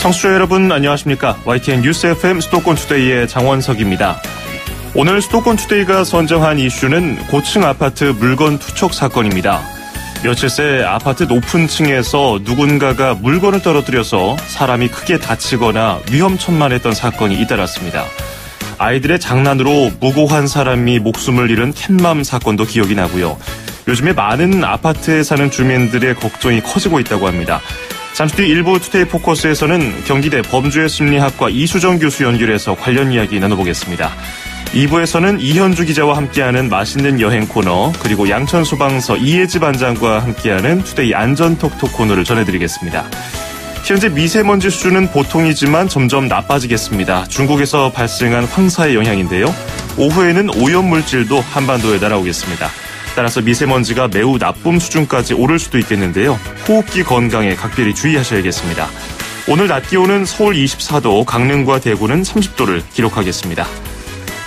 청취자 여러분 안녕하십니까? YTN 뉴스 FM 수도권 투데이의 장원석입니다. 오늘 수도권 투데이가 선정한 이슈는 고층 아파트 물건 투척 사건입니다. 며칠 새 아파트 높은 층에서 누군가가 물건을 떨어뜨려서 사람이 크게 다치거나 위험천만했던 사건이 잇따랐습니다. 아이들의 장난으로 무고한 사람이 목숨을 잃은 캣맘 사건도 기억이 나고요. 요즘에 많은 아파트에 사는 주민들의 걱정이 커지고 있다고 합니다. 잠시 뒤 일부 투데이 포커스에서는 경기대 범죄심리학과 이수정 교수 연결해서 관련 이야기 나눠보겠습니다. 2부에서는 이현주 기자와 함께하는 맛있는 여행 코너, 그리고 양천소방서 이혜지 반장과 함께하는 투데이 안전톡톡 코너를 전해드리겠습니다. 현재 미세먼지 수준은 보통이지만 점점 나빠지겠습니다. 중국에서 발생한 황사의 영향인데요. 오후에는 오염물질도 한반도에 날아오겠습니다. 따라서 미세먼지가 매우 나쁨 수준까지 오를 수도 있겠는데요. 호흡기 건강에 각별히 주의하셔야겠습니다. 오늘 낮 기온은 서울 24도, 강릉과 대구는 30도를 기록하겠습니다.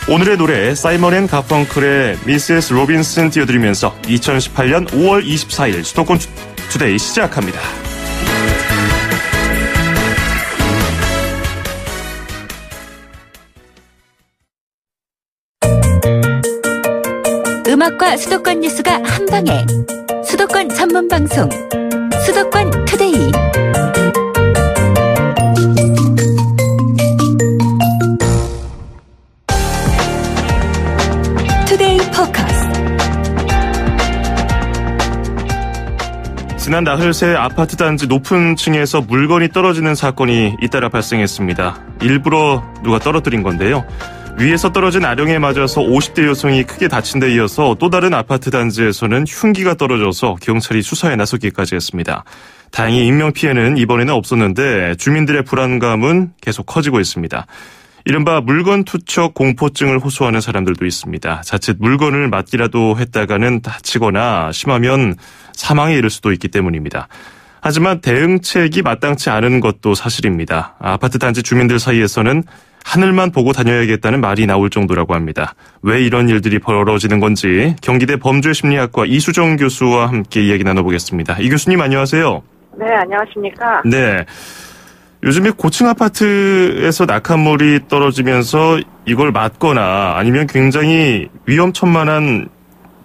오늘의 노래 사이먼 앤 가펑클의 미세스 로빈슨 띄워드리면서 2018년 5월 24일 수도권 투데이 시작합니다. 음악과 수도권 뉴스가 한방에 수도권 전문 방송 수도권 투데이. 투데이 포커스. 지난 나흘 새 아파트 단지 높은 층에서 물건이 떨어지는 사건이 잇따라 발생했습니다. 일부러 누가 떨어뜨린 건데요. 위에서 떨어진 아령에 맞아서 50대 여성이 크게 다친 데 이어서 또 다른 아파트 단지에서는 흉기가 떨어져서 경찰이 수사에 나서기까지 했습니다. 다행히 인명피해는 이번에는 없었는데 주민들의 불안감은 계속 커지고 있습니다. 이른바 물건 투척 공포증을 호소하는 사람들도 있습니다. 자칫 물건을 맡기라도 했다가는 다치거나 심하면 사망에 이를 수도 있기 때문입니다. 하지만 대응책이 마땅치 않은 것도 사실입니다. 아파트 단지 주민들 사이에서는 하늘만 보고 다녀야겠다는 말이 나올 정도라고 합니다. 왜 이런 일들이 벌어지는 건지 경기대 범죄심리학과 이수정 교수와 함께 이야기 나눠보겠습니다. 이 교수님 안녕하세요. 네, 안녕하십니까. 네, 요즘에 고층 아파트에서 낙하물이 떨어지면서 이걸 맞거나 아니면 굉장히 위험천만한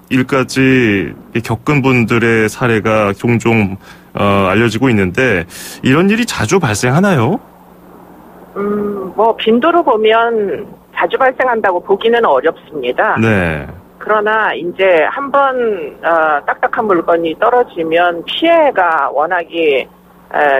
일까지 겪은 분들의 사례가 종종 알려지고 있는데 이런 일이 자주 발생하나요? 빈도로 보면 자주 발생한다고 보기는 어렵습니다. 네. 그러나 이제 한번 딱딱한 물건이 떨어지면 피해가 워낙에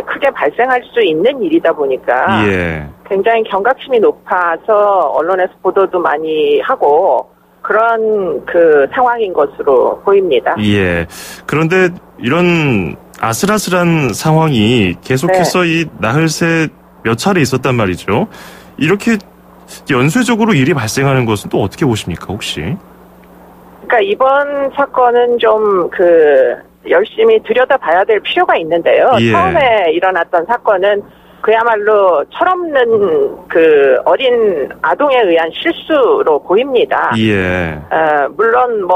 크게 발생할 수 있는 일이다 보니까 예. 굉장히 경각심이 높아서 언론에서 보도도 많이 하고 그런 그 상황인 것으로 보입니다. 예. 그런데 이런 아슬아슬한 상황이 계속해서 네. 이 나흘 새 몇 차례 있었단 말이죠. 이렇게 연쇄적으로 일이 발생하는 것은 또 어떻게 보십니까, 혹시? 그러니까 이번 사건은 좀 열심히 들여다봐야 될 필요가 있는데요. 예. 처음에 일어났던 사건은 그야말로 철없는 어린 아동에 의한 실수로 보입니다. 예. 물론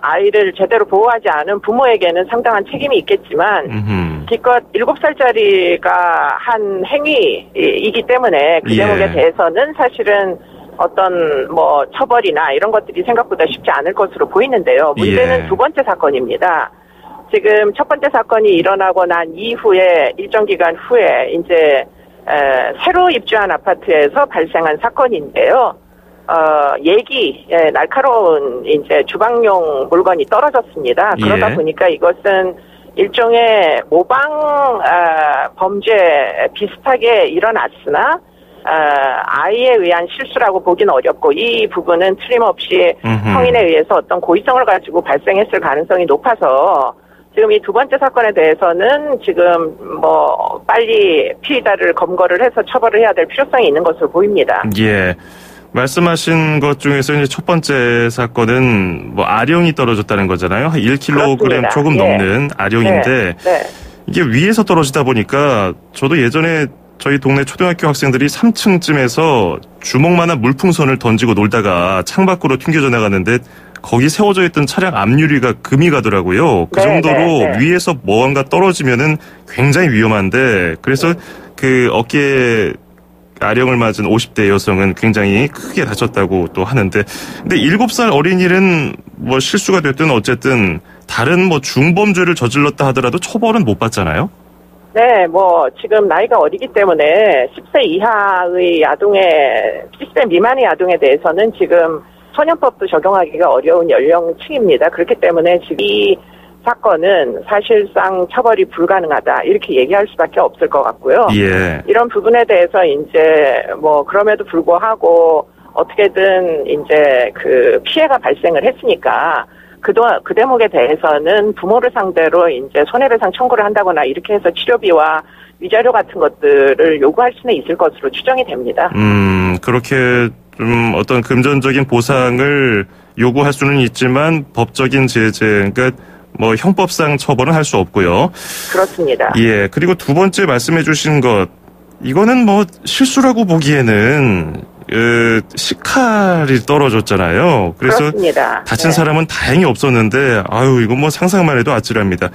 아이를 제대로 보호하지 않은 부모에게는 상당한 책임이 있겠지만 기껏 7살짜리가 한 행위이기 때문에 그 제목에 대해서는 사실은 어떤 처벌이나 이런 것들이 생각보다 쉽지 않을 것으로 보이는데요. 문제는 두 번째 사건입니다. 지금 첫 번째 사건이 일어나고 난 이후에 일정 기간 후에 이제 새로 입주한 아파트에서 발생한 사건인데요. 날카로운 이제 주방용 물건이 떨어졌습니다. 그러다 보니까 이것은 일종의 모방 범죄 비슷하게 일어났으나 아이에 의한 실수라고 보기는 어렵고 이 부분은 틀림없이 성인에 의해서 어떤 고의성을 가지고 발생했을 가능성이 높아서 지금 이 두 번째 사건에 대해서는 지금 빨리 피의자를 검거를 해서 처벌을 해야 될 필요성이 있는 것으로 보입니다. 예. 말씀하신 것 중에서 이제 첫 번째 사건은 아령이 떨어졌다는 거잖아요. 한 1kg 그렇습니다. 조금 넘는 아령인데 네. 이게 위에서 떨어지다 보니까 저도 예전에 저희 동네 초등학교 학생들이 3층쯤에서 주먹만한 물풍선을 던지고 놀다가 창밖으로 튕겨져 나갔는데 거기 세워져 있던 차량 앞유리가 금이 가더라고요. 그 정도로 위에서 뭔가 떨어지면은 굉장히 위험한데 그래서 그 어깨에 아령을 맞은 50대 여성은 굉장히 크게 다쳤다고 또 하는데, 근데 7살 어린이는 뭐 실수가 됐든 어쨌든 다른 뭐 중범죄를 저질렀다 하더라도 처벌은 못 받잖아요? 네, 뭐 지금 나이가 어리기 때문에 10세 이하의 아동의 10세 미만의 아동에 대해서는 지금 소년법도 적용하기가 어려운 연령층입니다. 그렇기 때문에 지금 이 사건은 사실상 처벌이 불가능하다 이렇게 얘기할 수밖에 없을 것 같고요. 예. 이런 부분에 대해서 이제 뭐 그럼에도 불구하고 어떻게든 이제 그 피해가 발생을 했으니까 그 대목에 대해서는 부모를 상대로 이제 손해배상 청구를 한다거나 이렇게 해서 치료비와 위자료 같은 것들을 요구할 수는 있을 것으로 추정이 됩니다. 그렇게 좀 어떤 금전적인 보상을 요구할 수는 있지만 법적인 제재, 그러니까 뭐 형법상 처벌은 할 수 없고요. 그렇습니다. 예. 그리고 두 번째 말씀해 주신 것, 이거는 뭐 실수라고 보기에는 식칼이 떨어졌잖아요. 그래서 그렇습니다. 다친 네. 사람은 다행히 없었는데, 아유, 이건 뭐 상상만 해도 아찔합니다.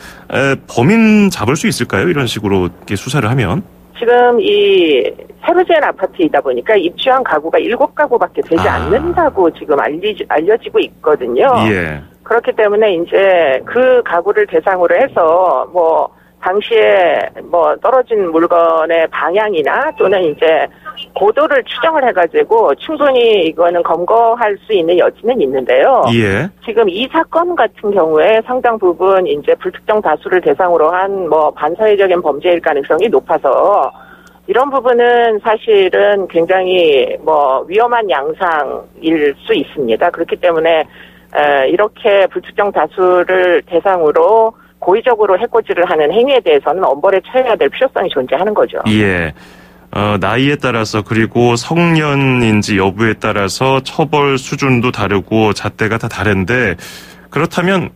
범인 잡을 수 있을까요? 이런 식으로 이렇게 수사를 하면? 지금 이 새로 지은 아파트이다 보니까 입주한 가구가 7가구밖에 되지 않는다고 지금 알려지고 있거든요. 예. 그렇기 때문에 이제 그 가구를 대상으로 해서 뭐 당시에 뭐 떨어진 물건의 방향이나 또는 이제 고도를 추정을 해가지고 충분히 이거는 검거할 수 있는 여지는 있는데요. 예. 지금 이 사건 같은 경우에 상당 부분 이제 불특정 다수를 대상으로 한 뭐 반사회적인 범죄일 가능성이 높아서 이런 부분은 사실은 굉장히 뭐 위험한 양상일 수 있습니다. 그렇기 때문에 이렇게 불특정 다수를 대상으로 고의적으로 해코지를 하는 행위에 대해서는 엄벌에 처해야 될 필요성이 존재하는 거죠. 예. 나이에 따라서 그리고 성년인지 여부에 따라서 처벌 수준도 다르고 잣대가 다 다른데, 그렇다면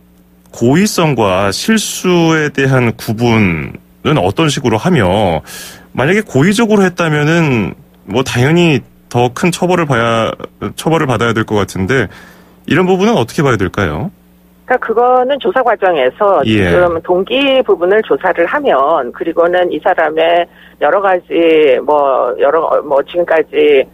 고의성과 실수에 대한 구분은 어떤 식으로 하며, 만약에 고의적으로 했다면은 뭐 당연히 더 큰 처벌을 받아야 될 것 같은데, 이런 부분은 어떻게 봐야 될까요? 그러니까 그거는 조사 과정에서 예. 지금 동기 부분을 조사를 하면, 그리고는 이 사람의 여러 가지 뭐 지금까지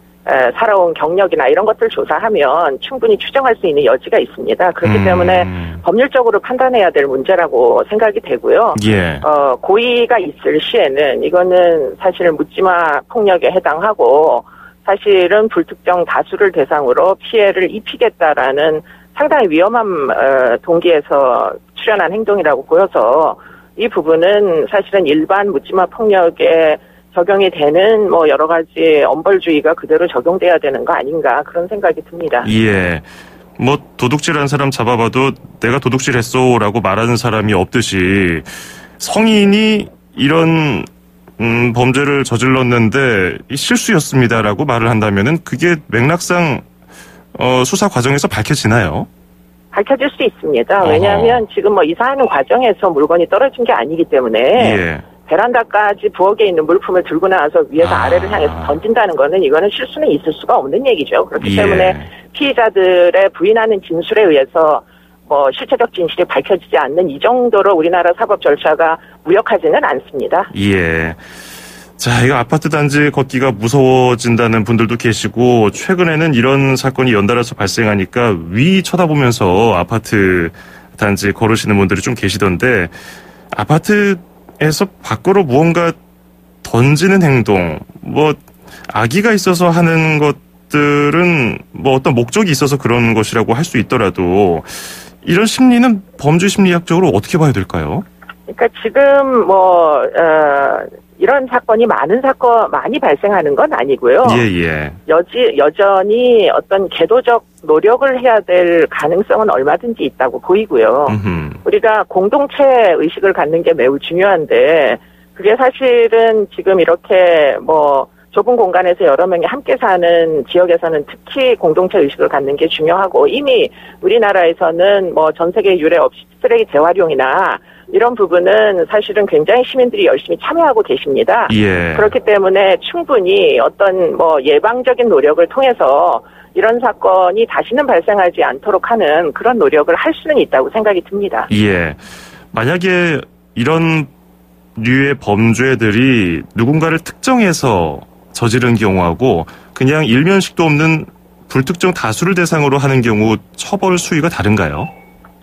살아온 경력이나 이런 것들을 조사하면 충분히 추정할 수 있는 여지가 있습니다. 그렇기 때문에 법률적으로 판단해야 될 문제라고 생각이 되고요. 예. 고의가 있을 시에는 이거는 사실은 묻지마 폭력에 해당하고, 사실은 불특정 다수를 대상으로 피해를 입히겠다라는 상당히 위험한 동기에서 출현한 행동이라고 보여서 이 부분은 사실은 일반 묻지마 폭력에 적용이 되는 뭐 여러 가지 엄벌주의가 그대로 적용돼야 되는 거 아닌가, 그런 생각이 듭니다. 예. 뭐 도둑질한 사람 잡아봐도 내가 도둑질했소라고 말하는 사람이 없듯이, 성인이 이런 범죄를 저질렀는데 실수였습니다라고 말을 한다면은 그게 맥락상 수사 과정에서 밝혀지나요? 밝혀질 수 있습니다. 왜냐하면 지금 뭐 이사하는 과정에서 물건이 떨어진 게 아니기 때문에 예. 베란다까지 부엌에 있는 물품을 들고 나와서 위에서 아래를 향해서 던진다는 거는, 이거는 실수는 있을 수가 없는 얘기죠. 그렇기 때문에 피의자들의 부인하는 진술에 의해서 뭐 실체적 진실이 밝혀지지 않는 이 정도로 우리나라 사법 절차가 무력하지는 않습니다. 예. 자, 이거 아파트 단지 걷기가 무서워진다는 분들도 계시고, 최근에는 이런 사건이 연달아서 발생하니까 위 쳐다보면서 아파트 단지 걸으시는 분들이 좀 계시던데, 아파트에서 밖으로 무언가 던지는 행동, 뭐 악의가 있어서 하는 것들은 뭐 어떤 목적이 있어서 그런 것이라고 할 수 있더라도, 이런 심리는 범죄 심리학적으로 어떻게 봐야 될까요? 그러니까 지금 이런 사건이 많이 발생하는 건 아니고요. 예. 여전히 어떤 계도적 노력을 해야 될 가능성은 얼마든지 있다고 보이고요. 우리가 공동체 의식을 갖는 게 매우 중요한데, 그게 사실은 지금 이렇게 뭐 좁은 공간에서 여러 명이 함께 사는 지역에서는 특히 공동체 의식을 갖는 게 중요하고, 이미 우리나라에서는 뭐 전 세계 유례 없이 쓰레기 재활용이나 이런 부분은 사실은 굉장히 시민들이 열심히 참여하고 계십니다. 예. 그렇기 때문에 충분히 어떤 뭐 예방적인 노력을 통해서 이런 사건이 다시는 발생하지 않도록 하는 그런 노력을 할 수는 있다고 생각이 듭니다. 예. 만약에 이런 류의 범죄들이 누군가를 특정해서 저지른 경우하고 그냥 일면식도 없는 불특정 다수를 대상으로 하는 경우 처벌 수위가 다른가요?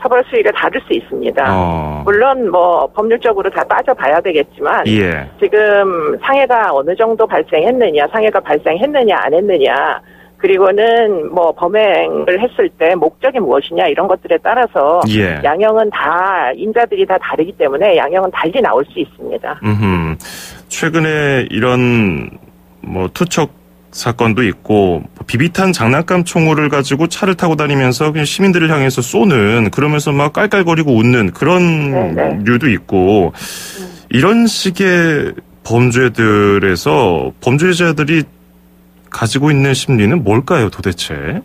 처벌 수위가 다를 수 있습니다. 물론 뭐 법률적으로 다 따져봐야 되겠지만 예. 지금 상해가 어느 정도 발생했느냐, 상해가 발생했느냐 안 했느냐, 그리고는 뭐 범행을 했을 때 목적이 무엇이냐 이런 것들에 따라서 예. 양형은 다 인자들이 다 다르기 때문에 양형은 달리 나올 수 있습니다. 최근에 이런 뭐 투척 사건도 있고 비비탄 장난감 총을 가지고 차를 타고 다니면서 그냥 시민들을 향해서 쏘는, 그러면서 막 깔깔거리고 웃는 그런 네네. 류도 있고, 이런 식의 범죄들에서 범죄자들이 가지고 있는 심리는 뭘까요, 도대체?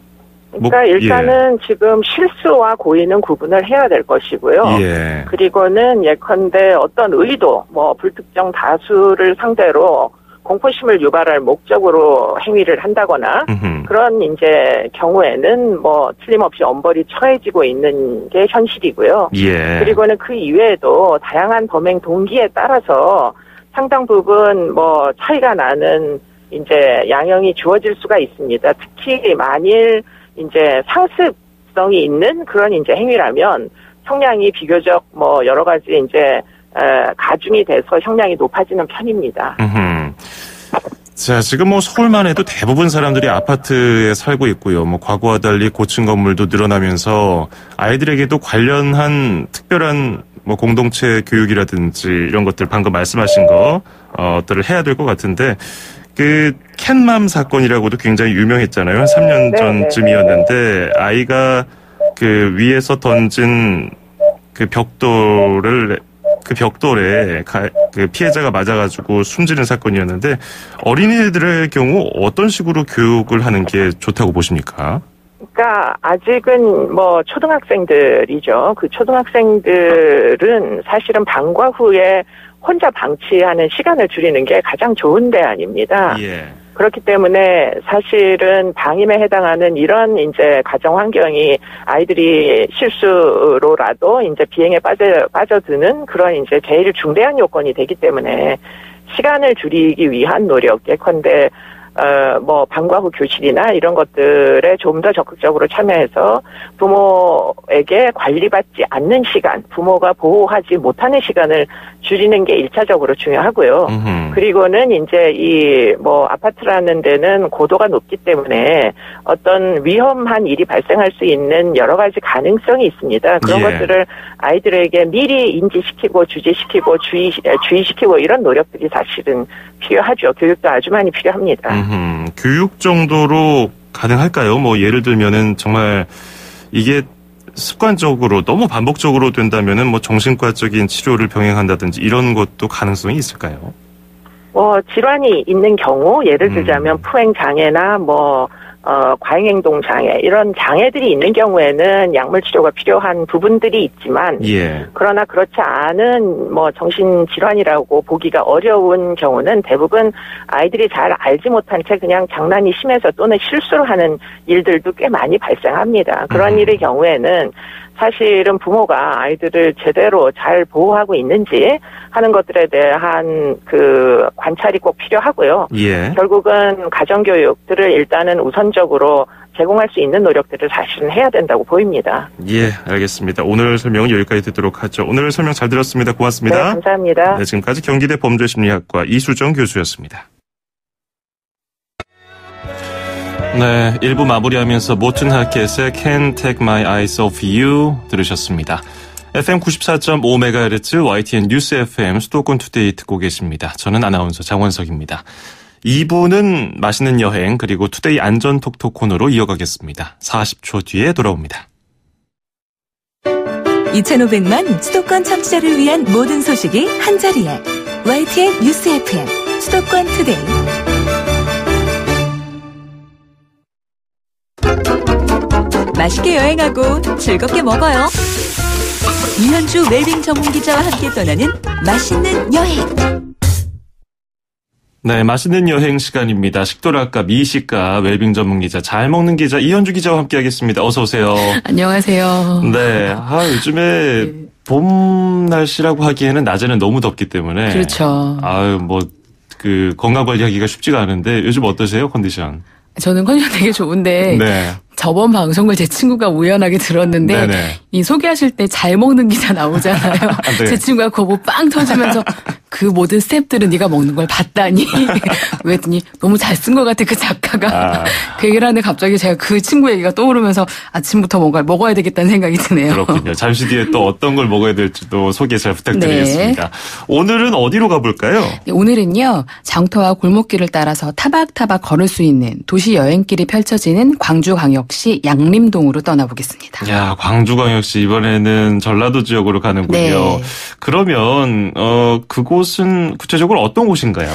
그러니까 일단은 지금 실수와 고의는 구분을 해야 될 것이고요. 예. 그리고는 예컨대 어떤 의도, 뭐 불특정 다수를 상대로 공포심을 유발할 목적으로 행위를 한다거나 그런 이제 경우에는 뭐 틀림없이 엄벌이 처해지고 있는 게 현실이고요. 예. 그리고는 그 이외에도 다양한 범행 동기에 따라서 상당 부분 뭐 차이가 나는 이제 양형이 주어질 수가 있습니다. 특히 만일 이제 상습성이 있는 그런 이제 행위라면 형량이 비교적 뭐 여러 가지 이제 가중이 돼서 형량이 높아지는 편입니다. 자, 지금 뭐 서울만 해도 대부분 사람들이 아파트에 살고 있고요. 뭐 과거와 달리 고층 건물도 늘어나면서 아이들에게도 관련한 특별한 뭐 공동체 교육이라든지 이런 것들 방금 말씀하신 것들을 해야 될 것 같은데, 그 캣맘 사건이라고도 굉장히 유명했잖아요. 한 3년 전쯤이었는데 아이가 그 위에서 던진 그 벽돌에 그 피해자가 맞아가지고 숨지는 사건이었는데, 어린이들의 경우 어떤 식으로 교육을 하는 게 좋다고 보십니까? 그러니까 아직은 뭐 초등학생들이죠. 그 초등학생들은 사실은 방과 후에 혼자 방치하는 시간을 줄이는 게 가장 좋은 대안입니다. 예. 그렇기 때문에 사실은 방임에 해당하는 이런 이제 가정 환경이 아이들이 실수로라도 이제 비행에 빠져드는 그런 이제 제일 중대한 요건이 되기 때문에 시간을 줄이기 위한 노력, 예컨대 뭐 방과 후 교실이나 이런 것들에 좀 더 적극적으로 참여해서 부모에게 관리받지 않는 시간, 부모가 보호하지 못하는 시간을 줄이는 게 1차적으로 중요하고요. 그리고는 이제 이 뭐 아파트라는 데는 고도가 높기 때문에 어떤 위험한 일이 발생할 수 있는 여러 가지 가능성이 있습니다. 그런 것들을 아이들에게 미리 인지시키고 주지시키고 주의시키고 이런 노력들이 사실은 필요하죠. 교육도 아주 많이 필요합니다. 교육 정도로 가능할까요? 뭐 예를 들면은 정말 이게 습관적으로 너무 반복적으로 된다면은 뭐 정신과적인 치료를 병행한다든지 이런 것도 가능성이 있을까요? 질환이 있는 경우, 예를 들자면 포행 장애나 과잉행동 장애, 이런 장애들이 있는 경우에는 약물 치료가 필요한 부분들이 있지만, 예. 그러나 그렇지 않은 정신질환이라고 보기가 어려운 경우는 대부분 아이들이 잘 알지 못한 채 그냥 장난이 심해서 또는 실수를 하는 일들도 꽤 많이 발생합니다. 그런 일의 경우에는 사실은 부모가 아이들을 제대로 잘 보호하고 있는지 하는 것들에 대한 그 관찰이 꼭 필요하고요. 예. 결국은 가정교육들을 일단은 우선적으로 제공할 수 있는 노력들을 사실은 해야 된다고 보입니다. 예, 알겠습니다. 오늘 설명은 여기까지 듣도록 하죠. 오늘 설명 잘 들었습니다. 고맙습니다. 네, 감사합니다. 네, 지금까지 경기대 범죄심리학과 이수정 교수였습니다. 네, 1부 마무리하면서 모튼 하켓의 Can't Take My Eyes Off You 들으셨습니다. FM 94.5MHz YTN 뉴스 FM 수도권 투데이 듣고 계십니다. 저는 아나운서 장원석입니다. 2부는 맛있는 여행 그리고 투데이 안전 톡톡 코너로 이어가겠습니다. 40초 뒤에 돌아옵니다. 2,500만 수도권 청취자를 위한 모든 소식이 한자리에 YTN 뉴스 FM 수도권 투데이. 맛있게 여행하고 즐겁게 먹어요. 이현주 웰빙 전문기자와 함께 떠나는 맛있는 여행. 네, 맛있는 여행 시간입니다. 식도락과 미식가 웰빙 전문기자 잘 먹는 기자 이현주 기자와 함께하겠습니다. 어서 오세요. 안녕하세요. 네, 요즘에 봄 날씨라고 하기에는 낮에는 너무 덥기 때문에. 그렇죠. 아유, 건강 관리하기가 쉽지가 않은데 요즘 어떠세요, 컨디션? 저는 컨디션 되게 좋은데. 네. 저번 방송을 제 친구가 우연하게 들었는데 네네. 이 소개하실 때 잘 먹는 기사 나오잖아요. 네. 제 친구가 그거 보고 빵 터지면서 그 모든 스태프들은 네가 먹는 걸 봤다니 그랬더니 너무 잘 쓴 것 같아 그 작가가. 그 얘기를 하는데 갑자기 제가 그 친구 얘기가 떠오르면서 아침부터 뭔가 먹어야 되겠다는 생각이 드네요. 그렇군요. 잠시 뒤에 또 어떤 걸 먹어야 될지도 소개 잘 부탁드리겠습니다. 네. 오늘은 어디로 가볼까요? 네, 오늘은요. 장터와 골목길을 따라서 타박타박 걸을 수 있는 도시 여행길이 펼쳐지는 광주광역시 양림동으로 떠나보겠습니다. 야, 광주광역시 이번에는 전라도 지역으로 가는군요. 네. 그러면 그곳은 구체적으로 어떤 곳인가요?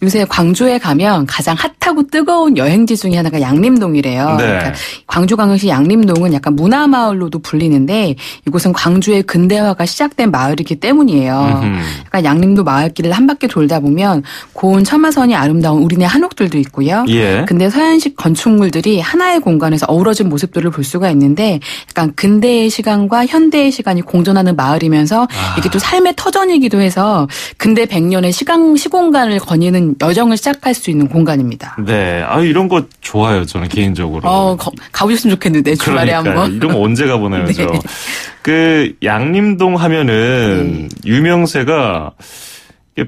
요새 광주에 가면 가장 핫하고 뜨거운 여행지 중에 하나가 양림동이래요. 네. 그러니까 광주광역시 양림동은 약간 문화마을로도 불리는데 이곳은 광주의 근대화가 시작된 마을이기 때문이에요. 약간 양림도 마을길을 한 바퀴 돌다 보면 고운 처마선이 아름다운 우리네 한옥들도 있고요. 예. 근데 서양식 건축물들이 하나의 공간에서 어우러진 모습들을 볼 수가 있는데 약간 근대의 시간과 현대의 시간이 공존하는 마을이면서 이게 또 삶의 터전이기도 해서 근대 100년의 시공간을 거니는 여정을 시작할 수 있는 공간입니다. 네, 이런 거 좋아요. 저는 개인적으로. 가보셨으면 좋겠는데 주말에 한번. 이런 거 언제 가보나요, 네. 저. 양림동 하면은 유명세가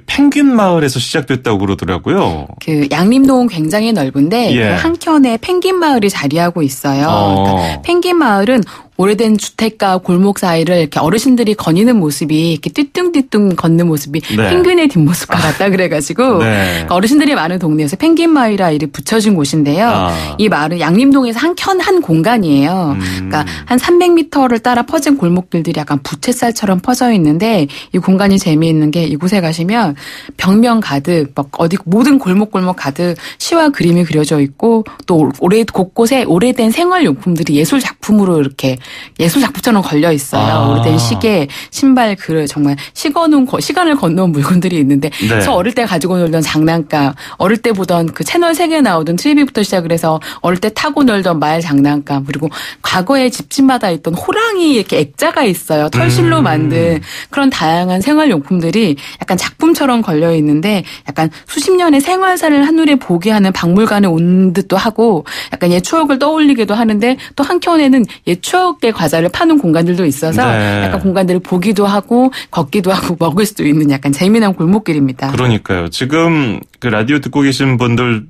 펭귄 마을에서 시작됐다고 그러더라고요. 양림동은 굉장히 넓은데 예. 한켠에 펭귄 마을이 자리하고 있어요. 그러니까 펭귄 마을은 오래된 주택가 골목 사이를 이렇게 어르신들이 거니는 모습이 이렇게 띠뚱띠뚱 걷는 모습이 네. 펭귄의 뒷모습과 같다 그래가지고 네. 그러니까 어르신들이 많은 동네에서 펭귄 마을이라 이름이 붙여진 곳인데요. 이 마을은 양림동에서 한 공간이에요. 그러니까 한 300m를 따라 퍼진 골목길들이 약간 부채살처럼 퍼져 있는데 이 공간이 재미있는 게 이곳에 가시면 벽면 가득 어디 모든 골목 가득 시와 그림이 그려져 있고 또 곳곳에 오래된 생활용품들이 예술 작품으로 이렇게 예술 작품처럼 걸려 있어요. 오래된 시계, 신발, 그릇 정말 시간을 건너온 물건들이 있는데 네. 저 어릴 때 가지고 놀던 장난감, 어릴 때 보던 그 채널 3개 나오던 TV부터 시작을 해서 어릴 때 타고 놀던 말 장난감 그리고 과거에 집집마다 있던 호랑이 이렇게 액자가 있어요. 털실로 만든 그런 다양한 생활용품들이 약간 작품처럼 걸려 있는데 약간 수십 년의 생활사를 한눈에 보게 하는 박물관에 온 듯도 하고 약간 옛 추억을 떠올리기도 하는데 또 한켠에는 옛 추억의 과자를 파는 공간들도 있어서 네. 약간 공간들을 보기도 하고 걷기도 하고 먹을 수도 있는 약간 재미난 골목길입니다. 그러니까요. 지금 라디오 듣고 계신 분들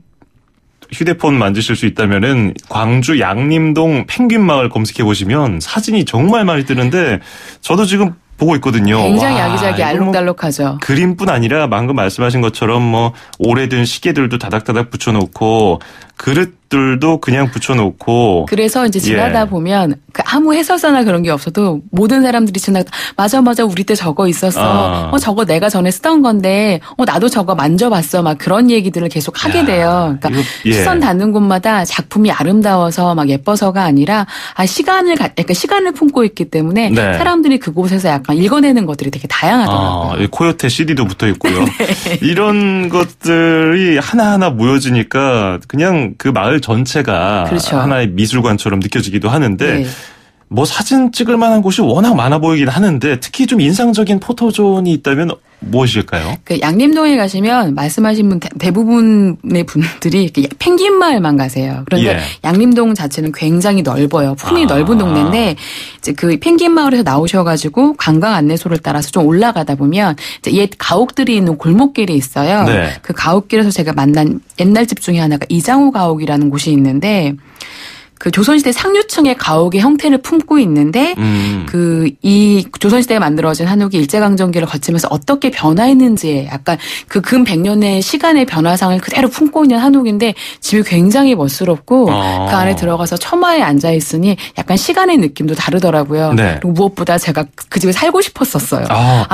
휴대폰 만지실 수 있다면은 광주 양림동 펭귄마을 검색해 보시면 사진이 정말 많이 뜨는데 저도 지금 보고 있거든요. 굉장히 아기자기 알록달록하죠. 그림뿐 아니라 방금 말씀하신 것처럼 오래된 시계들도 다닥다닥 붙여놓고 그릇들도 그냥 붙여놓고. 그래서 이제 지나다 보면 아무 해설사나 그런 게 없어도 모든 사람들이 지나다 맞아 우리 때 저거 있었어. 저거 내가 전에 쓰던 건데 나도 저거 만져봤어. 막 그런 얘기들을 계속 하게 돼요. 그러니까 시선 닿는 곳마다 작품이 아름다워서 막 예뻐서가 아니라 시간을 품고 있기 때문에 네. 사람들이 그곳에서 약간 읽어내는 것들이 되게 다양하더라고요. 코요테 CD도 붙어 있고요. 네. 이런 것들이 하나하나 모여지니까 그냥 그 마을 전체가 그렇죠. 하나의 미술관처럼 느껴지기도 하는데 네. 사진 찍을 만한 곳이 워낙 많아 보이긴 하는데 특히 좀 인상적인 포토존이 있다면 무엇일까요? 양림동에 가시면 말씀하신 분 대부분의 분들이 펭귄 마을만 가세요. 그런데 예. 양림동 자체는 굉장히 넓어요. 품이 넓은 동네인데 이제 그 펭귄 마을에서 나오셔가지고 관광 안내소를 따라서 좀 올라가다 보면 이제 옛 가옥들이 있는 골목길이 있어요. 네. 그 가옥길에서 제가 만난 옛날 집 중에 하나가 이장호 가옥이라는 곳이 있는데. 그 조선시대 상류층의 가옥의 형태를 품고 있는데 이 조선시대에 만들어진 한옥이 일제강점기를 거치면서 어떻게 변화했는지 약간 그 근 100년의 시간의 변화상을 그대로 품고 있는 한옥인데 집이 굉장히 멋스럽고 그 안에 들어가서 처마에 앉아 있으니 약간 시간의 느낌도 다르더라고요. 네. 그리고 무엇보다 제가 그 집에 살고 싶었었어요.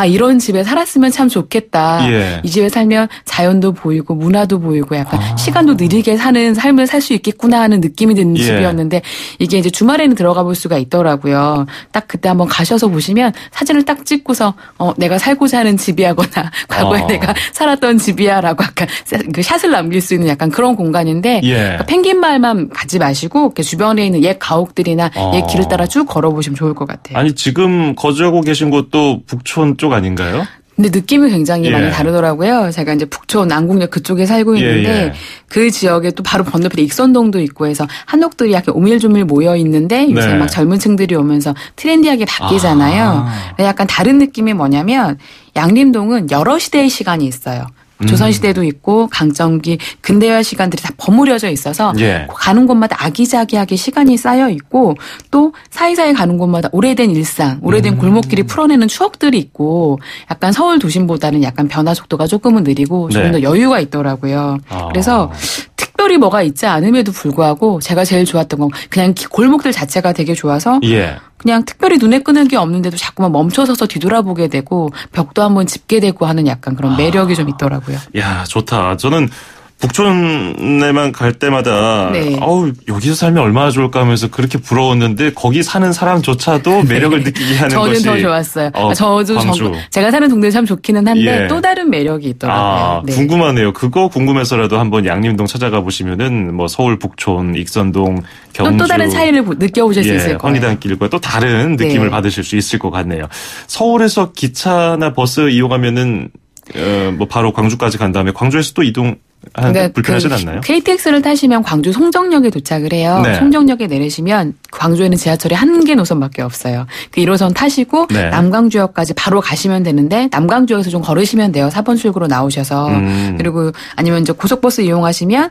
이런 집에 살았으면 참 좋겠다. 예. 이 집에 살면 자연도 보이고 문화도 보이고 약간 시간도 느리게 사는 삶을 살 수 있겠구나 하는 느낌이 드는 집이었는데 들어가는데 이게 이제 주말에는 들어가 볼 수가 있더라고요. 딱 그때 한번 가셔서 보시면 사진을 딱 찍고서 내가 살고자 하는 집이야거나 과거에 내가 살았던 집이야라고 약간 그 샷을 남길 수 있는 약간 그런 공간인데 그러니까 펭귄 마을만 가지 마시고 이렇게 주변에 있는 옛 가옥들이나 옛 길을 따라 쭉 걸어보시면 좋을 것 같아요. 아니 지금 거주하고 계신 곳도 북촌 쪽 아닌가요? 근데 느낌이 굉장히 많이 다르더라고요. 제가 이제 북촌 남궁역 그쪽에 살고 있는데 그 지역에 또 바로 건너편에 익선동도 있고 해서 한옥들이 약간 오밀조밀 모여 있는데 요새 막 젊은 층들이 오면서 트렌디하게 바뀌잖아요. 약간 다른 느낌이 뭐냐면 양림동은 여러 시대의 시간이 있어요. 조선시대도 있고 강점기 근대화 시간들이 다 버무려져 있어서 가는 곳마다 아기자기하게 시간이 쌓여 있고 또 사이사이 가는 곳마다 오래된 일상, 오래된 골목길이 풀어내는 추억들이 있고 약간 서울 도심보다는 약간 변화 속도가 조금은 느리고 조금 더 여유가 있더라고요. 그래서 특별히 뭐가 있지 않음에도 불구하고 제가 제일 좋았던 건 그냥 골목들 자체가 되게 좋아서 그냥 특별히 눈에 끄는 게 없는데도 자꾸만 멈춰서서 뒤돌아보게 되고 벽도 한번 짚게 되고 하는 약간 그런 매력이 좀 있더라고요. 야, 좋다. 저는 북촌에만 갈 때마다 여기서 살면 얼마나 좋을까 하면서 그렇게 부러웠는데 거기 사는 사람조차도 매력을 느끼게 하는 저는 것이 더 좋았어요. 저도 제가 사는 동네 참 좋기는 한데 또 다른 매력이 있더라고요. 궁금하네요. 그거 궁금해서라도 한번 양림동 찾아가 보시면은 뭐 서울 북촌, 익선동, 경주 또 다른 차이를 느껴보실 수 있을 거예요. 황리단길과 또 다른 느낌을 받으실 수 있을 것 같네요. 서울에서 기차나 버스 이용하면은 뭐 바로 광주까지 간 다음에 광주에서 또 이동 불편하진 않나요? KTX를 타시면 광주 송정역에 도착을 해요. 송정역에 내리시면 광주에는 지하철이 한 개 노선밖에 없어요. 그 1호선 타시고 남광주역까지 바로 가시면 되는데 남광주역에서 좀 걸으시면 돼요. 4번 출구로 나오셔서. 그리고 아니면 이제 고속버스 이용하시면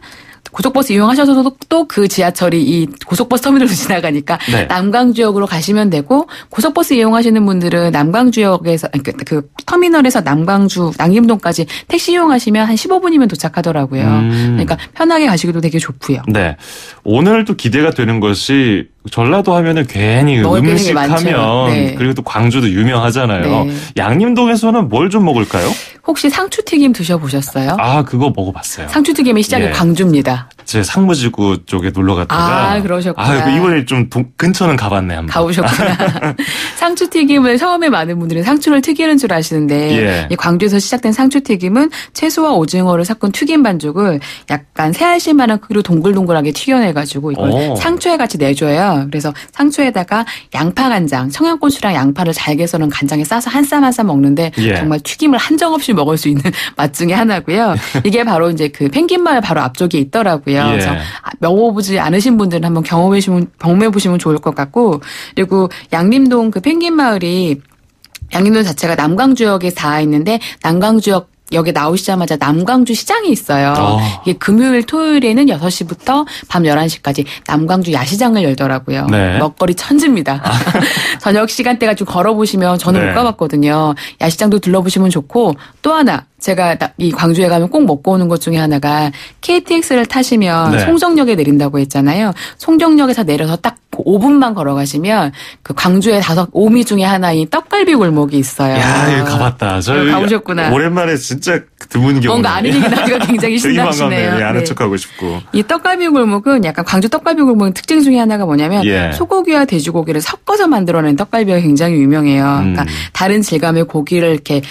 고속버스 이용하셔서도 또 그 지하철이 이 고속버스 터미널로 지나가니까 남광주역으로 가시면 되고 고속버스 이용하시는 분들은 남광주역에서 그 터미널에서 남광주 양림동까지 택시 이용하시면 한 15분이면 도착하더라고요. 그러니까 편하게 가시기도 되게 좋고요. 네. 오늘 또 기대가 되는 것이 전라도 하면은 괜히 음식 하면 그리고 또 광주도 유명하잖아요. 양림동에서는 뭘 좀 먹을까요? 혹시 상추튀김 드셔보셨어요? 그거 먹어봤어요. 상추튀김의 시작이 광주입니다. 제 상무지구 쪽에 놀러 갔다가 그러셨구나. 이번에 좀 근처는 가봤네 한번. 가보셨구나. 상추튀김을 처음에 많은 분들은 상추를 튀기는 줄 아시는데 이 광주에서 시작된 상추튀김은 채소와 오징어를 섞은 튀김 반죽을 약간 새알심만한 크기로 동글동글하게 튀겨내가지고 이걸 상추에 같이 내줘요. 그래서 상추에다가 양파간장, 청양고추랑 양파를 잘게 썰은 간장에 싸서 한 쌈 한 쌈 먹는데 정말 튀김을 한정없이 먹을 수 있는 맛 중에 하나고요. 이게 바로 이제 그 펭귄마을 바로 앞쪽에 있더라고요. 그래서 먹어보지 않으신 분들은 한번 경험해보시면 좋을 것 같고 그리고 양림동 그 펭귄마을이 양림동 자체가 남광주역에 닿아 있는데 남광주역 역에 나오시자마자 남광주 시장이 있어요. 이게 금요일, 토요일에는 6시부터 밤 11시까지 남광주 야시장을 열더라고요. 먹거리 천지입니다. 저녁 시간대가 좀 걸어보시면 저는 못 가봤거든요. 야시장도 둘러보시면 좋고 또 하나 제가 이 광주에 가면 꼭 먹고 오는 것 중에 하나가 KTX를 타시면 송정역에 내린다고 했잖아요. 송정역에서 내려서 딱 5분만 걸어가시면 그 광주의 5미 중에 하나인 떡갈비 골목이 있어요. 야, 여기 가봤다. 저 가보셨구나. 오랜만에 진짜 드문 경험. 뭔가 아는 얘기 나니까 굉장히 신나시네요. 아는 척하고 싶고. 이 떡갈비 골목은 약간 광주 떡갈비 골목의 특징 중에 하나가 뭐냐면 소고기와 돼지고기를 섞어서 만들어낸 떡갈비가 굉장히 유명해요. 그러니까 다른 질감의 고기를 이렇게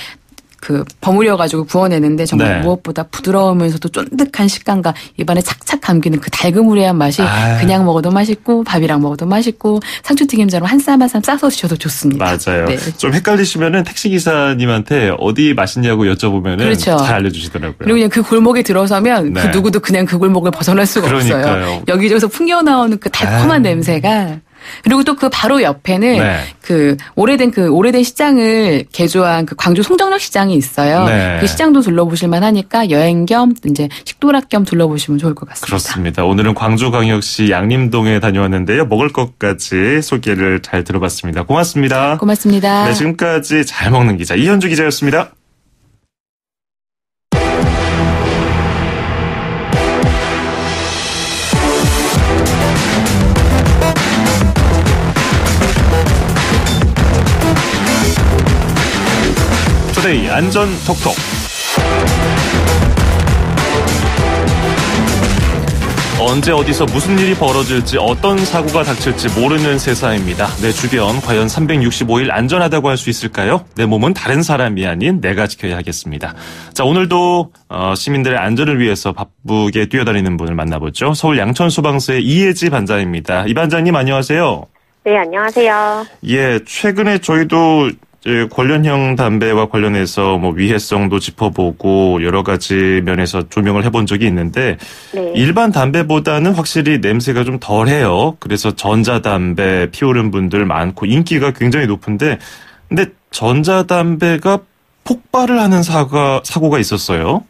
버무려가지고 구워내는데 정말 무엇보다 부드러우면서도 쫀득한 식감과 입안에 착착 감기는 그 달그무리한 맛이 그냥 먹어도 맛있고 밥이랑 먹어도 맛있고 상추튀김처럼 한 쌈 한 쌈 싸서 드셔도 좋습니다. 맞아요. 좀 헷갈리시면은 택시기사님한테 어디 맛있냐고 여쭤보면은 잘 알려주시더라고요. 그리고 그냥 그 골목에 들어서면 그 누구도 그냥 그 골목을 벗어날 수가 없어요. 여기저기서 풍겨나오는 그 달콤한 냄새가 그리고 또 그 바로 옆에는 그 오래된 시장을 개조한 그 광주 송정역 시장이 있어요. 그 시장도 둘러보실 만하니까 여행 겸 이제 식도락 겸 둘러보시면 좋을 것 같습니다. 그렇습니다. 오늘은 광주광역시 양림동에 다녀왔는데요. 먹을 것까지 소개를 잘 들어봤습니다. 고맙습니다. 고맙습니다. 네, 지금까지 잘 먹는 기자 이현주 기자였습니다. 투데이 안전 톡톡. 언제 어디서 무슨 일이 벌어질지 어떤 사고가 닥칠지 모르는 세상입니다. 내 주변 과연 365일 안전하다고 할 수 있을까요? 내 몸은 다른 사람이 아닌 내가 지켜야 하겠습니다. 자, 오늘도 시민들의 안전을 위해서 바쁘게 뛰어다니는 분을 만나보죠. 서울 양천소방서의 이혜지 반장입니다. 이 반장님 안녕하세요. 네, 안녕하세요. 예, 최근에 저희도 관련형 담배와 관련해서 뭐 위해성도 짚어보고 여러 가지 면에서 조명을 해본 적이 있는데 네. 일반 담배보다는 확실히 냄새가 좀 덜해요. 그래서 전자담배 피우는 분들 많고 인기가 굉장히 높은데 근데 전자담배가 폭발을 하는 사고가 있었어요.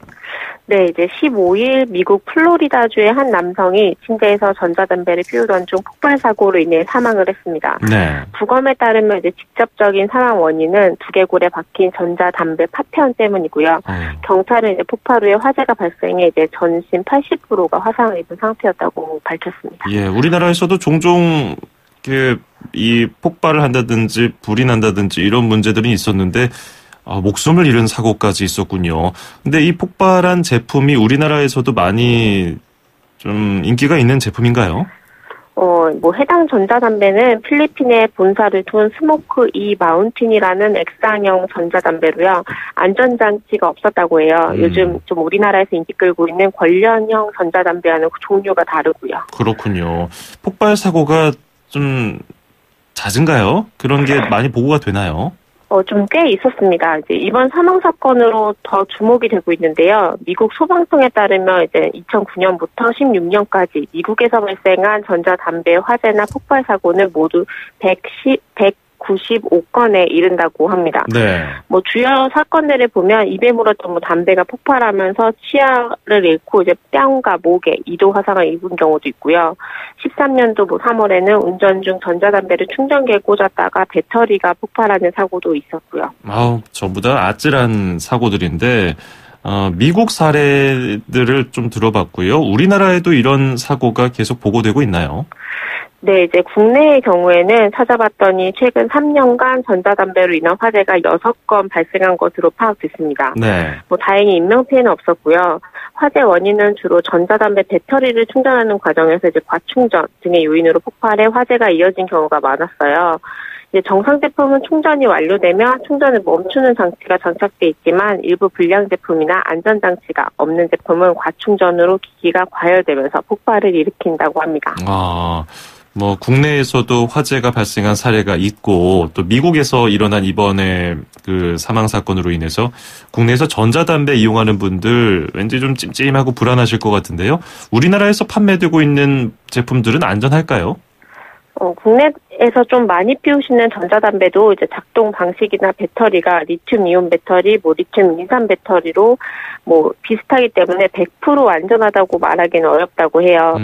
네, 이제 15일 미국 플로리다주의 한 남성이 침대에서 전자담배를 피우던 중 폭발 사고로 인해 사망을 했습니다. 네. 부검에 따르면 이제 직접적인 사망 원인은 두개골에 박힌 전자담배 파편 때문이고요. 경찰은 이제 폭발 후에 화재가 발생해 이제 전신 80%가 화상을 입은 상태였다고 밝혔습니다. 예, 우리나라에서도 종종 이 폭발을 한다든지 불이 난다든지 이런 문제들이 있었는데. 목숨을 잃은 사고까지 있었군요. 근데 이 폭발한 제품이 우리나라에서도 많이 좀 인기가 있는 제품인가요? 해당 전자담배는 필리핀에 본사를 둔 스모크 이 마운틴이라는 X상형 전자담배로요. 안전장치가 없었다고 해요. 요즘 좀 우리나라에서 인기 끌고 있는 관련형 전자담배와는 종류가 다르고요. 그렇군요. 폭발 사고가 좀 잦은가요? 그런 게 많이 보고가 되나요? 좀 꽤 있었습니다. 이제 이번 사망 사건으로 더 주목이 되고 있는데요. 미국 소방청에 따르면 이제 2009년부터 16년까지 미국에서 발생한 전자담배 화재나 폭발 사고는 모두 195건에 이른다고 합니다. 네. 주요 사건들을 보면 입에 물었던 담배가 폭발하면서 치아를 잃고 이제 뺨과 목에 2도 화상을 입은 경우도 있고요. 13년도 3월에는 운전 중 전자담배를 충전기에 꽂았다가 배터리가 폭발하는 사고도 있었고요. 전부 다 아찔한 사고들인데 미국 사례들을 좀 들어봤고요. 우리나라에도 이런 사고가 계속 보고되고 있나요? 네, 이제 국내의 경우에는 찾아봤더니 최근 3년간 전자담배로 인한 화재가 6건 발생한 것으로 파악됐습니다. 네. 다행히 인명피해는 없었고요. 화재 원인은 주로 전자담배 배터리를 충전하는 과정에서 이제 과충전 등의 요인으로 폭발해 화재가 이어진 경우가 많았어요. 이제 정상 제품은 충전이 완료되면 충전을 멈추는 장치가 장착돼 있지만 일부 불량 제품이나 안전 장치가 없는 제품은 과충전으로 기기가 과열되면서 폭발을 일으킨다고 합니다. 국내에서도 화재가 발생한 사례가 있고 또 미국에서 일어난 이번에 그 사망 사건으로 인해서 국내에서 전자담배 이용하는 분들 왠지 좀 찜찜하고 불안하실 것 같은데요. 우리나라에서 판매되고 있는 제품들은 안전할까요? 국내에서 좀 많이 피우시는 전자담배도 이제 작동 방식이나 배터리가 리튬 이온 배터리, 리튬 인산 배터리로 비슷하기 때문에 100% 안전하다고 말하기는 어렵다고 해요.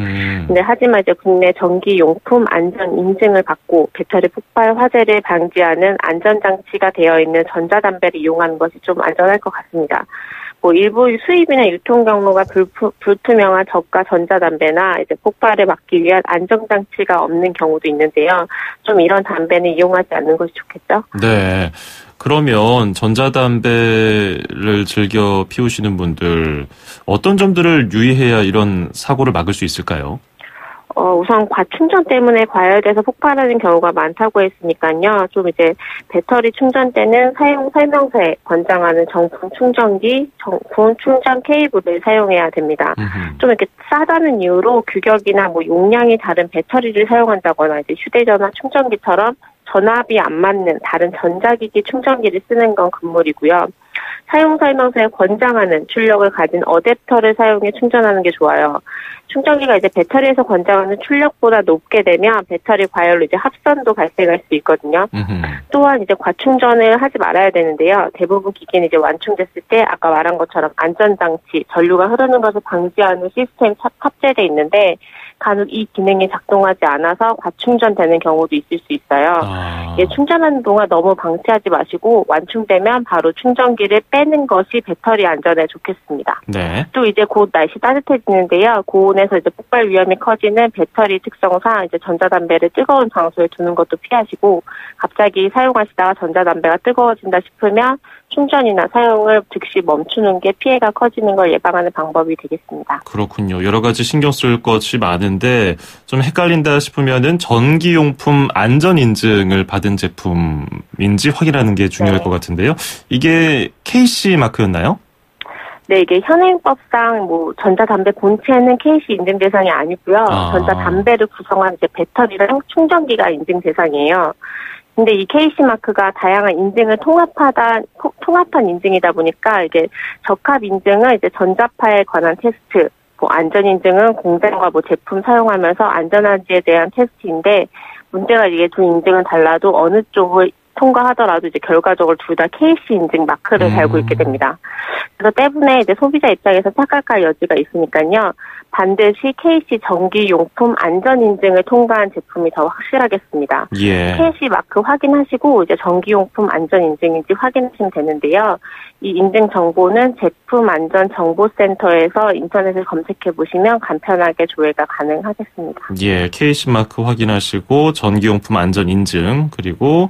근데 하지만 이제 국내 전기용품 안전 인증을 받고 배터리 폭발 화재를 방지하는 안전장치가 되어 있는 전자담배를 이용하는 것이 좀 안전할 것 같습니다. 일부 수입이나 유통 경로가 불투명한 저가 전자담배나 이제 폭발을 막기 위한 안전장치가 없는 경우도 있는데요. 좀 이런 담배는 이용하지 않는 것이 좋겠죠? 네. 그러면 전자담배를 즐겨 피우시는 분들 어떤 점들을 유의해야 이런 사고를 막을 수 있을까요? 우선 과충전 때문에 과열돼서 폭발하는 경우가 많다고 했으니까요. 좀 이제 배터리 충전 때는 사용 설명서에 권장하는 정품 충전기, 정품 충전 케이블을 사용해야 됩니다. 좀 이렇게 싸다는 이유로 규격이나 용량이 다른 배터리를 사용한다거나 이제 휴대전화 충전기처럼 전압이 안 맞는 다른 전자기기 충전기를 쓰는 건 금물이고요. 사용 설명서에 권장하는 출력을 가진 어댑터를 사용해 충전하는 게 좋아요. 충전기가 이제 배터리에서 권장하는 출력보다 높게 되면 배터리 과열로 이제 합선도 발생할 수 있거든요. 또한 이제 과충전을 하지 말아야 되는데요. 대부분 기기는 이제 완충됐을 때 아까 말한 것처럼 안전장치, 전류가 흐르는 것을 방지하는 시스템이 탑재되어 있는데 간혹 이 기능이 작동하지 않아서 과충전되는 경우도 있을 수 있어요. 충전하는 동안 너무 방치하지 마시고 완충되면 바로 충전기를 빼는 것이 배터리 안전에 좋겠습니다. 네. 또 이제 곧 날씨 따뜻해지는데요. 고온에서 이제 폭발 위험이 커지는 배터리 특성상 이제 전자담배를 뜨거운 장소에 두는 것도 피하시고 갑자기 사용하시다가 전자담배가 뜨거워진다 싶으면 충전이나 사용을 즉시 멈추는 게 피해가 커지는 걸 예방하는 방법이 되겠습니다. 그렇군요. 여러 가지 신경 쓸 것이 많은데 좀 헷갈린다 싶으면은 전기용품 안전 인증을 받은 제품인지 확인하는 게 중요할 것 같은데요. 이게 KC 마크였나요? 네, 이게 현행법상 전자담배 본체는 KC 인증 대상이 아니고요. 전자담배를 구성한 이제 배터리랑 충전기가 인증 대상이에요. 근데 이 KC 마크가 다양한 인증을 통합한 인증이다 보니까 이게 적합 인증은 이제 전자파에 관한 테스트, 안전 인증은 공장과 제품 사용하면서 안전한지에 대한 테스트인데 문제가 이게 두 인증은 달라도 어느 쪽을 통과하더라도 이제 결과적으로 둘 다 KC 인증 마크를 달고 있게 됩니다. 그래서 때문에 이제 소비자 입장에서 착각할 여지가 있으니까요. 반드시 KC 전기용품 안전 인증을 통과한 제품이 더 확실하겠습니다. 예. KC 마크 확인하시고 이제 전기용품 안전 인증인지 확인하시면 되는데요. 이 인증 정보는 제품 안전 정보센터에서 인터넷을 검색해 보시면 간편하게 조회가 가능하겠습니다. 예, KC 마크 확인하시고 전기용품 안전 인증 그리고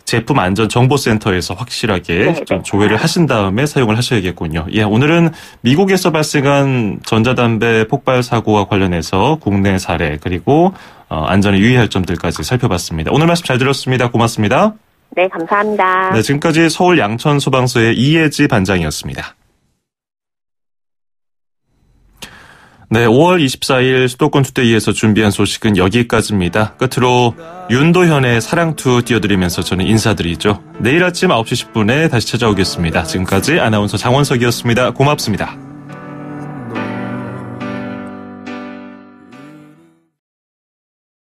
제품 안전 정보센터에서 확실하게 좀 조회를 하신 다음에 사용을 하셔야겠군요. 예, 오늘은 미국에서 발생한 전자담배 폭발 사고와 관련해서 국내 사례 그리고 안전에 유의할 점들까지 살펴봤습니다. 오늘 말씀 잘 들었습니다. 고맙습니다. 네, 감사합니다. 네, 지금까지 서울 양천소방서의 이혜지 반장이었습니다. 네, 5월 24일 수도권 투데이에서 준비한 소식은 여기까지입니다. 끝으로 윤도현의 사랑투 띄워드리면서 저는 인사드리죠. 내일 아침 9시 10분에 다시 찾아오겠습니다. 지금까지 아나운서 장원석이었습니다. 고맙습니다.